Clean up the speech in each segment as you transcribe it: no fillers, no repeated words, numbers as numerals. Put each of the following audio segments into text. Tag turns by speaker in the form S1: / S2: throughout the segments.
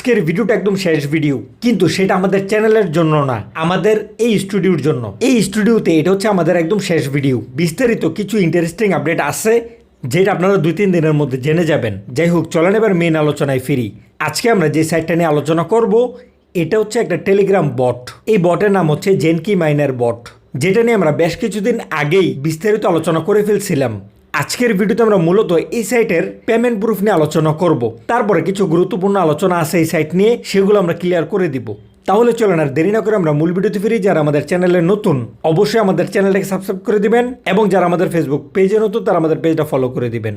S1: আজকের ভিডিওটা একদম শেষ ভিডিও, কিন্তু সেটা আমাদের চ্যানেলের জন্য না, আমাদের এই স্টুডিওর জন্য। এই স্টুডিওতে এটা হচ্ছে আমাদের একদম শেষ ভিডিও। বিস্তারিত কিছু ইন্টারেস্টিং আপডেট আছে যেটা আপনারা 2-3 দিনের মধ্যে জেনে যাবেন। যাই হোক, চলেন এবার মেন আলোচনায় ফিরি। আজকে আমরা যে সাইটটা নিয়ে আলোচনা করব এটা হচ্ছে একটা টেলিগ্রাম বট। এই বটের নাম হচ্ছে জেনকি মাইনার বট, যেটা নিয়ে আমরা বেশ কিছুদিন আগেই বিস্তারিত আলোচনা করে ফেলছিলাম। আজকের ভিডিওতে আমরা মূলত এই সাইটের পেমেন্ট প্রুফ নিয়ে আলোচনা করব। তারপরে কিছু গুরুত্বপূর্ণ আলোচনা আছে এই সাইট নিয়ে, সেগুলো আমরা ক্লিয়ার করে দিব। তাহলে চলেন আর দেরি না করে আমরা মূল ভিডিওতে ফিরি। যারা আমাদের চ্যানেলে নতুন অবশ্যই আমাদের চ্যানেলটাকে সাবস্ক্রাইব করে দিবেন, এবং যারা আমাদের ফেসবুক পেজে নতুন তারা আমাদের পেজটা ফলো করে দিবেন।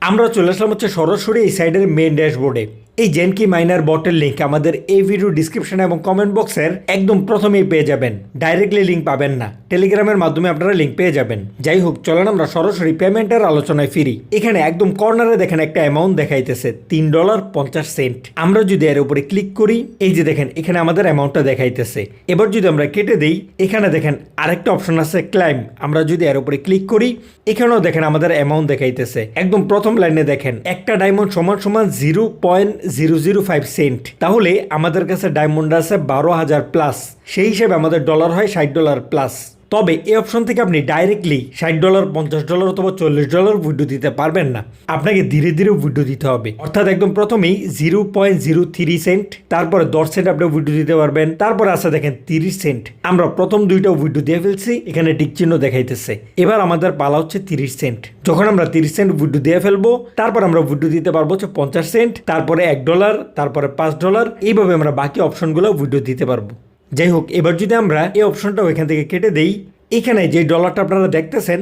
S1: আমরা চলে আসলাম হচ্ছে সরাসরি এই সাইটের মেন ড্যাশবোর্ডে। এই জেনকি মাইনার বটের লিঙ্ক আমাদের এই ভিডিও ডিসক্রিপশন এবং কমেন্ট বক্সের একদম প্রথমেই পেয়ে যাবেন। ডাইরেক্টলি লিঙ্ক পাবেন না, টেলিগ্রামের মাধ্যমে আপনারা লিঙ্ক পেয়ে যাবেন। যাই হোক, চলেন আমরা সরাসরি পেমেন্টের আলোচনায় ফিরি। এখানে একদম কর্নারে দেখেন একটা অ্যামাউন্ট দেখাইতেছে $3.50। আমরা যদি এর উপরে ক্লিক করি, এই যে দেখেন এখানে আমাদের অ্যামাউন্টটা দেখাইতেছে। এবার যদি আমরা কেটে দেই, এখানে দেখেন আরেকটা অপশন আছে ক্লাইম। আমরা যদি এর উপরে ক্লিক করি, এখানেও দেখেন আমাদের অ্যামাউন্ট দেখাইতেছে। একদম প্রথম লাইনে দেখেন একটা ডায়মন্ড সমান 0.005 সেন্ট। তাহলে আমাদের কাছে ডায়মন্ড আছে 12,000 প্লাস, সেই হিসেবে আমাদের ডলার হয় $60 প্লাস। তবে এই অপশন থেকে আপনি ডাইরেক্টলি $60, $50 অথবা $40 উইথড্র দিতে পারবেন না। আপনাকে ধীরে ধীরে উইথড্র দিতে হবে। অর্থাৎ একদম প্রথমেই 0.03 সেন্ট, তারপরে 10 সেন্ট আপনি উইথড্র দিতে পারবেন। তারপরে আছে দেখেন 30 সেন্ট। আমরা প্রথম দুইটা উইথড্র দিয়ে ফেলছি, এখানে টিক চিহ্ন দেখাইতেছে। এবার আমাদের পালা হচ্ছে 30 সেন্ট। যখন আমরা 30 সেন্ট উইথড্র দিয়ে ফেলবো, তারপর আমরা উইথড্র দিতে পারবো হচ্ছে 50 সেন্ট, তারপরে $1, তারপরে $5। এইভাবে আমরা বাকি অপশনগুলো উইথড্র দিতে পারবো। যাই হোক, এবার যদি আমরা এই অপশনটা ওইখান থেকে কেটে দেই, এখানে যে ডলারটা আপনারা দেখতেছেন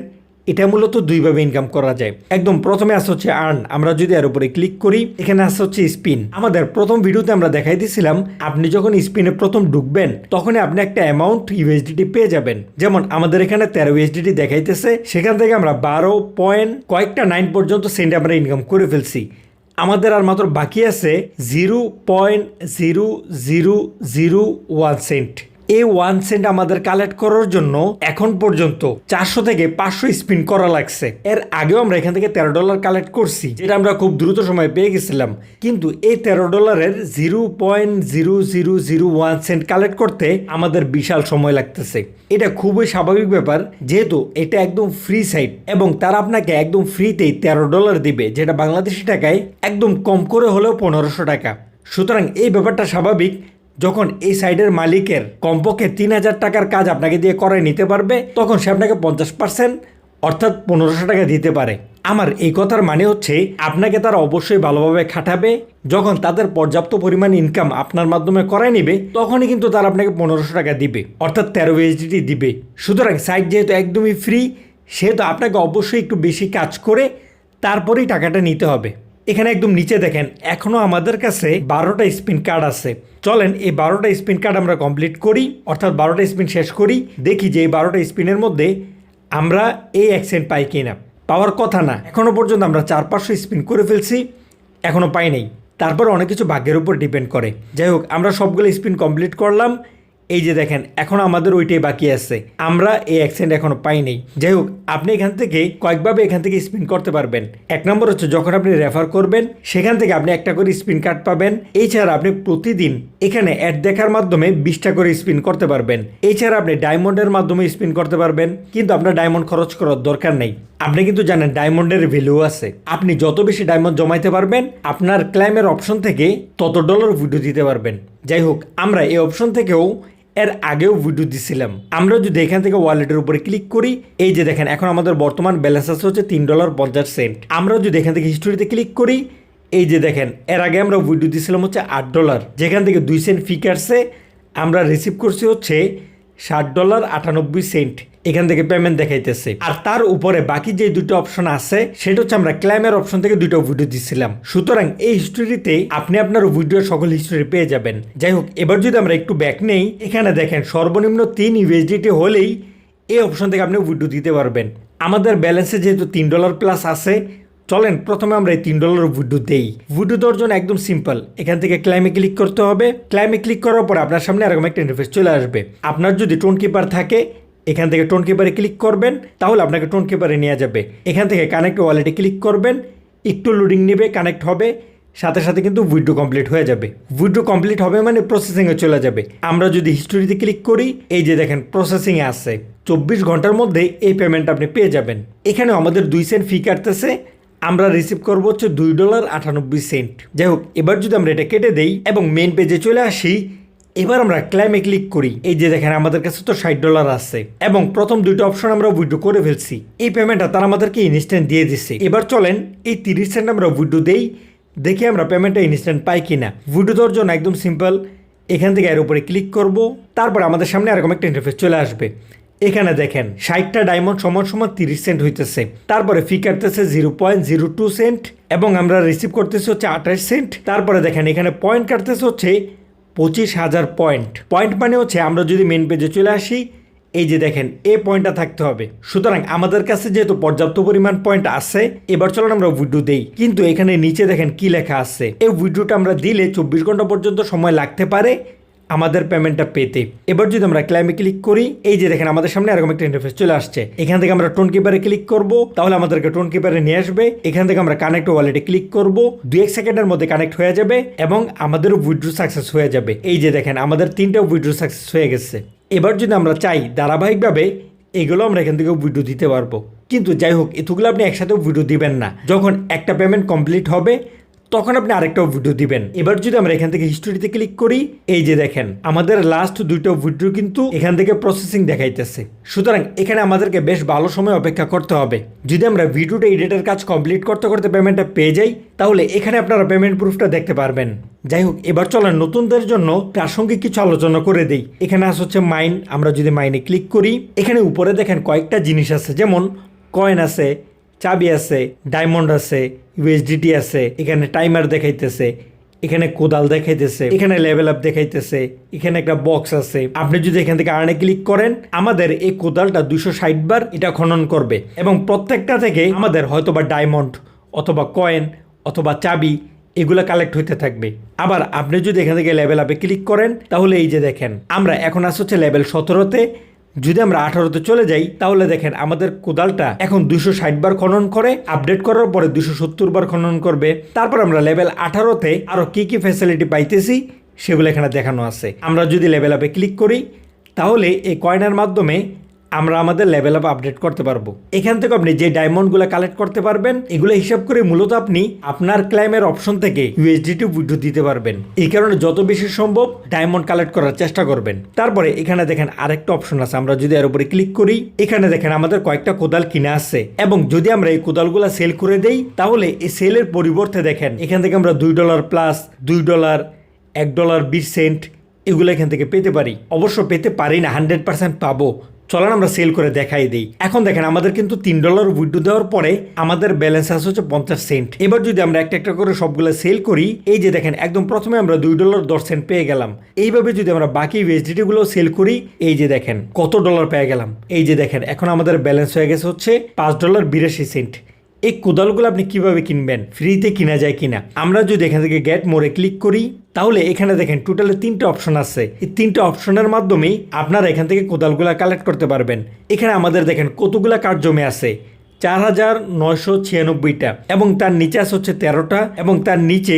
S1: এটা মূলত দুইভাবে ইনকাম করা যায়। একদম প্রথমে আসছে হচ্ছে আর্ন। আমরা যদি এর উপরে ক্লিক করি, এখানে আসছে হচ্ছে স্পিন। আমাদের প্রথম ভিডিওতে আমরা দেখাই দিয়েছিলাম আপনি যখন স্পিনে প্রথম ঢুকবেন তখনই আপনি একটা অ্যামাউন্ট ইউএসডিটি পেয়ে যাবেন। যেমন আমাদের এখানে 13 ইউএসডিটি দেখাইতেছে, সেখান থেকে আমরা 12 পয়েন্ট কয়েকটা 9 পর্যন্ত সেন্ট আমরা ইনকাম করে ফেলছি। আমাদের আর মাত্র বাকি আছে 0.0001 সেন্ট। এই 1 সেন্ট আমাদের কালেক্ট করার জন্য এখন পর্যন্ত 400 থেকে 500 স্পিন করা লাগছে। এর আগেও আমরা এখান থেকে $13 কালেক্ট করছি, যেটা আমরা খুব দ্রুত সময় পেয়ে গেছিলাম। কিন্তু এই $13 0.0001 সেন্ট কালেক্ট করতে আমাদের বিশাল সময় লাগতেছে। এটা খুবই স্বাভাবিক ব্যাপার, যেহেতু এটা একদম ফ্রি সাইট এবং তারা আপনাকে একদম ফ্রিতেই $13 দিবে, যেটা বাংলাদেশি টাকায় একদম কম করে হলেও 1500 টাকা। সুতরাং এই ব্যাপারটা স্বাভাবিক। যখন এই সাইডের মালিকের কমপক্ষে 3000 টাকার কাজ আপনাকে দিয়ে করায় নিতে পারবে, তখন সে আপনাকে 50% অর্থাৎ 1500 টাকা দিতে পারে। আমার এই কথার মানে হচ্ছে আপনাকে তারা অবশ্যই ভালোভাবে খাটাবে। যখন তাদের পর্যাপ্ত পরিমাণ ইনকাম আপনার মাধ্যমে করায় নিবে, তখনই কিন্তু তারা আপনাকে 1500 টাকা দিবে, অর্থাৎ 13 ইউএসডিটি দিবে। সুতরাং সাইট যেহেতু একদমই ফ্রি, সেহেতু আপনাকে অবশ্যই একটু বেশি কাজ করে তারপরেই টাকাটা নিতে হবে। এখানে একদম নিচে দেখেন এখনো আমাদের কাছে 12টা স্পিন কার্ড আছে। চলেন এই 12টা স্পিন কার্ড আমরা কমপ্লিট করি, অর্থাৎ 12টা স্পিন শেষ করি। দেখি যে এই 12টা স্পিনের মধ্যে আমরা এই 1 সেন্ট পাই কিনা। পাওয়ার কথা না, এখনো পর্যন্ত আমরা 400-500 স্পিন করে ফেলছি, এখনো পাই নাই। তারপর অনেক কিছু ভাগ্যের উপর ডিপেন্ড করে। যাই হোক, আমরা সবগুলো স্পিন কমপ্লিট করলাম। এই যে দেখেন এখন আমাদের ওইটাই বাকি আছে, আমরা এই 1 সেন্ট এখনো পাই নাই। যাই হোক, আপনি এখান থেকে কয়েকভাবে এখান থেকে স্পিন করতে পারবেন। 1 নম্বর হচ্ছে যখন আপনি রেফার করবেন, সেখান থেকে আপনি একটা করে স্পিন কার্ড পাবেন। এছাড়া আপনি প্রতিদিন এখানে অ্যাড দেখার মাধ্যমে 20টা করে স্পিন করতে পারবেন। এছাড়া আপনি ডায়মন্ডের মাধ্যমে স্পিন করতে পারবেন, কিন্তু আপনার ডায়মন্ড খরচ করার দরকার নেই। আপনি কিন্তু জানেন ডায়মন্ডের ভ্যালু আছে। আপনি যত বেশি ডায়মন্ড জমাইতে পারবেন, আপনার ক্লাইমের অপশন থেকে তত ডলার উইথড্র দিতে পারবেন। যাই হোক, আমরা এই অপশন থেকেও এর আগেও ভিডিও দিছিলাম। আমরা যদি এখান থেকে ওয়ালেটের উপরে ক্লিক করি, এই যে দেখেন এখন আমাদের বর্তমান ব্যালেন্স আছে হচ্ছে $3.50। আমরা যদি এখান থেকে হিস্টোরিতে ক্লিক করি, এই যে দেখেন এর আগে আমরা ভিডিও দিছিলাম হচ্ছে $8, যেখান থেকে 2 সেন্ট ফি কাটছে। আমরা রিসিভ করছি হচ্ছে $60.98। এখান থেকে পেমেন্ট দেখাইতেছে। আর তার উপরে বাকি যে দুটো অপশন আছে, সেটা হচ্ছে আমরা ক্লাইমের অপশন থেকে 2টা ভিডিও দিচ্ছিলাম। সুতরাং এই হিস্টোরিতে আপনি আপনার ভিডিওর সকল হিস্টোরি পেয়ে যাবেন। যাই হোক, এবার যদি আমরা একটু ব্যাক নেই, এখানে দেখেন সর্বনিম্ন 3 ইউএসডিটি হলেই এই অপশন থেকে আপনি ভিডিও দিতে পারবেন। আমাদের ব্যালেন্সে যেহেতু $3 প্লাস আছে, চলেন প্রথমে আমরা এই $3 ভিডিও দেই। ভিডিও দেওয়ার জন্য একদম সিম্পল, এখান থেকে ক্লাইমে ক্লিক করতে হবে। ক্লাইমে ক্লিক করার পর আপনার সামনে এরকম একটা ইন্টারফেস চলে আসবে। আপনার যদি টোন কিপার থাকে, এখান থেকে টোন কিপারে ক্লিক করবেন, তাহলে আপনাকে টোন কিপারে নিয়ে যাবে। এখান থেকে কানেক্ট ওয়ালেটে ক্লিক করবেন, একটু লোডিং নেবে, কানেক্ট হবে। সাথে সাথে কিন্তু উইথড্র কমপ্লিট হয়ে যাবে। উইথড্র কমপ্লিট হবে মানে প্রসেসিংয়ে চলে যাবে। আমরা যদি হিস্টোরিতে ক্লিক করি, এই যে দেখেন প্রসেসিংয়ে আছে, 24 ঘন্টার মধ্যে এই পেমেন্ট আপনি পেয়ে যাবেন। এখানেও আমাদের 2 সেন্ট ফি কাটতেছে, আমরা রিসিভ করবো হচ্ছে $2.98। যাই হোক, এবার যদি আমরা এটা কেটে দেই এবং মেইন পেজে চলে আসি, এবার আমরা ক্লেমে ক্লিক করি। এই যে দেখেন আমাদের কাছে তো $60 আছে এবং প্রথম দুইটা অপশন আমরা উইথড্র করে ফেলছি। এই পেমেন্টটা তারা আমাদেরকে ইনস্ট্যান্ট দিয়ে দিচ্ছে। এবার চলেন এই 30 সেন্ট আমরা উইথড্র দেই, দেখি আমরা পেমেন্টটা ইনস্ট্যান্ট পাই কিনা। উইথড্র দেওয়ার জন্য একদম সিম্পল, এখান থেকে এর উপরে ক্লিক করব, তারপর আমাদের সামনে এরকম একটা ইন্টারফেস চলে আসবে। এখানে দেখেন 60টা ডায়মন্ড সমান সমান 30 সেন্ট হইতেছে, তারপরে ফি কাটতেছে 0.02 সেন্ট এবং আমরা রিসিভ করতেছি হচ্ছে 28 সেন্ট। তারপরে দেখেন এখানে পয়েন্ট কাটতেছে হচ্ছে 25,000 পয়েন্ট। পয়েন্ট মানে হচ্ছে আমরা যদি মেন পেজে চলে আসি, এই যে দেখেন এই পয়েন্টটা থাকতে হবে। সুতরাং আমাদের কাছে যেহেতু পর্যাপ্ত পরিমাণ পয়েন্ট আছে, এবার চলুন আমরা উইথড্র দেই। কিন্তু এখানে নিচে দেখেন কি লেখা আছে, এই উইথড্রটা আমরা দিলে 24 ঘন্টা পর্যন্ত সময় লাগতে পারে আমাদের পেমেন্টটা পেতে। এবার যদি আমরা ক্লেমে ক্লিক করি, এই যে দেখেন আমাদের সামনে এরকম একটা ইন্টারফেস চলে আসছে। এখান থেকে আমরা টোন কিপারে ক্লিক করব, তাহলে আমাদেরকে টোন কিপারে নিয়ে আসবে। এখান থেকে আমরা কানেক্ট ওয়ালেটে ক্লিক করব, 2-1 সেকেন্ডের মধ্যে কানেক্ট হয়ে যাবে এবং আমাদের উইথড্র সাকসেস হয়ে যাবে। এই যে দেখেন আমাদের 3টা উইথড্র সাকসেস হয়ে গেছে। এবার যদি আমরা চাই ধারাবাহিকভাবে এগুলো আমরা এখান থেকে উইথড্র দিতে পারবো। কিন্তু যাই হোক, এতগুলো আপনি একসাথে উইথড্র দিবেন না। যখন একটা পেমেন্ট কমপ্লিট হবে তখন আপনি আরেকটা উইথড্র দিবেন। এবার যদি আমরা এখান থেকে হিস্টোরিতে ক্লিক করি, এই যে দেখেন আমাদের লাস্ট 2টা উইথড্র কিন্তু এখান থেকে প্রসেসিং দেখাইতেছে। সুতরাং এখানে আমাদেরকে বেশ ভালো সময় অপেক্ষা করতে হবে। যদি আমরা ভিডিওটা এডিটের কাজ কমপ্লিট করতে করতে পেমেন্টটা পেয়ে যাই, তাহলে এখানে আপনারা পেমেন্ট প্রুফটা দেখতে পারবেন। যাই হোক, এবার চলেন নতুনদের জন্য প্রাসঙ্গিক কিছু আলোচনা করে দেই। এখানে আছে হচ্ছে মাইন। আমরা যদি মাইনে ক্লিক করি, এখানে উপরে দেখেন কয়েকটা জিনিস আছে, যেমন কয়েন আছে, চাবি আছে, ডায়মন্ড আছে, ইউএসডিটি আছে, এখানে টাইমার দেখাইতেছে, এখানে কোদাল দেখাইতেছে, এখানে লেভেল আপ দেখাইতেছে, এখানে একটা বক্স আছে। আপনি যদি এখান থেকে আর্নে ক্লিক করেন, আমাদের এই কোদালটা 260 বার এটা খনন করবে এবং প্রত্যেকটা থেকে আমাদের হয়তোবা ডায়মন্ড অথবা কয়েন অথবা চাবি এগুলো কালেক্ট হইতে থাকবে। আবার আপনি যদি এখান থেকে লেভেল আপে ক্লিক করেন, তাহলে এই যে দেখেন আমরা এখন আসছে হচ্ছে লেভেল 17তে। যদি আমরা 18তে চলে যাই, তাহলে দেখেন আমাদের কোদালটা এখন 260 বার খনন করে, আপডেট করার পরে 270 বার খনন করবে। তারপর আমরা লেভেল 18তে আরো কি কি ফ্যাসিলিটি পাইতেছি সেগুলো এখানে দেখানো আছে। আমরা যদি লেভেল আপে ক্লিক করি, তাহলে এই কয়েনের মাধ্যমে আমরা আমাদের লেভেল আপ আপডেট করতে পারবো। এখান থেকে আপনি যে ডায়মন্ডগুলো কালেক্ট করতে পারবেন, এগুলো হিসাব করে মূলত আপনি আপনার ক্লেমের অপশন থেকে ইউএসডিটি উইথড্র দিতে পারবেন। এই কারণে যত বেশি সম্ভব ডায়মন্ড কালেক্ট করার চেষ্টা করবেন। তারপরে এখানে দেখেন আরেকটা অপশন আছে, আমরা যদি এর উপরে ক্লিক করি, এখানে দেখেন আমাদের কয়েকটা কোদাল কিনা আছে এবং যদি আমরা এই কোদালগুলো সেল করে দেই, তাহলে এই সেলের পরিবর্তে দেখেন এখান থেকে আমরা $2 প্লাস $2, $1.20 এগুলো এখান থেকে পেতে পারি। অবশ্য পেতে পারি না, 100% পাবো। চলেন আমরা সেল করে দেখাই দিই। এখন দেখেন আমাদের কিন্তু $3 উইথড্র দেওয়ার পরে আমাদের ব্যালেন্স আছে হচ্ছে 50 সেন্ট। এবার যদি আমরা একটা একটা করে সবগুলো সেল করি, এই যে দেখেন একদম প্রথমে আমরা $2.10 পেয়ে গেলাম। এইভাবে যদি আমরা বাকি ইউএসডিটি গুলো সেল করি, এই যে দেখেন কত ডলার পেয়ে গেলাম। এই যে দেখেন এখন আমাদের ব্যালেন্স হয়ে গেছে হচ্ছে $5.82। এই কোদালগুলো আপনি কিভাবে কিনবেন, ফ্রিতে কিনা যায় কিনা। আমরা যদি এখান থেকে গেট মোরে ক্লিক করি, তাহলে এখানে দেখেন টোটালে 3টা অপশন আছে। এই 3টা অপশনের মাধ্যমেই আপনারা এখান থেকে কোদালগুলা কালেক্ট করতে পারবেন। এখানে আমাদের দেখেন কতগুলা কার্ড জমে আছে, 4,996টা এবং তার নিচে আছে হচ্ছে 13টা এবং তার নিচে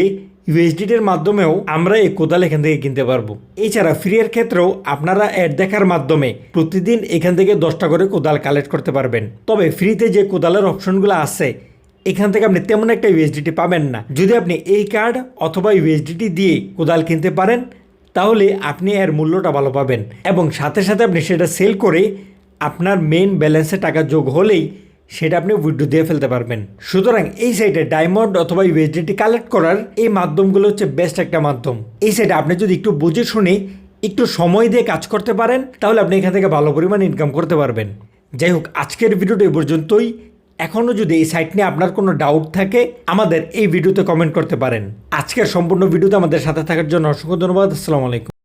S1: ইউএসডিটির মাধ্যমেও আমরা এই কোদাল এখান থেকে কিনতে পারবো। এছাড়া ফ্রি এর ক্ষেত্রেও আপনারা অ্যাড দেখার মাধ্যমে প্রতিদিন এখান থেকে 10টা করে কোদাল কালেক্ট করতে পারবেন। তবে ফ্রিতে যে কোদালের অপশনগুলো আছে, এখান থেকে আপনি তেমন একটা ইউএসডিটি পাবেন না। যদি আপনি এই কার্ড অথবা ইউএসডিটি দিয়ে কোদাল কিনতে পারেন, তাহলে আপনি এর মূল্যটা ভালো পাবেন এবং সাথে সাথে আপনি সেটা সেল করে আপনার মেইন ব্যালেন্সে টাকা যোগ হলেই সেটা আপনি উইথড্র দিয়ে ফেলতে পারবেন। সুতরাং এই সাইটে ডায়মন্ড অথবা ইউএসডিটি কালেক্ট করার এই মাধ্যমগুলো হচ্ছে বেস্ট একটা মাধ্যম। এই সাইটে আপনি যদি একটু বুঝে শুনে একটু সময় দিয়ে কাজ করতে পারেন, তাহলে আপনি এখান থেকে ভালো পরিমাণ ইনকাম করতে পারবেন। যাই হোক, আজকের ভিডিওটা এই পর্যন্তই। এখনও যদি এই সাইট নিয়ে আপনার কোনো ডাউট থাকে, আমাদের এই ভিডিওতে কমেন্ট করতে পারেন। আজকের সম্পূর্ণ ভিডিওতে আমাদের সাথে থাকার জন্য অসংখ্য ধন্যবাদ। আসসালামু আলাইকুম।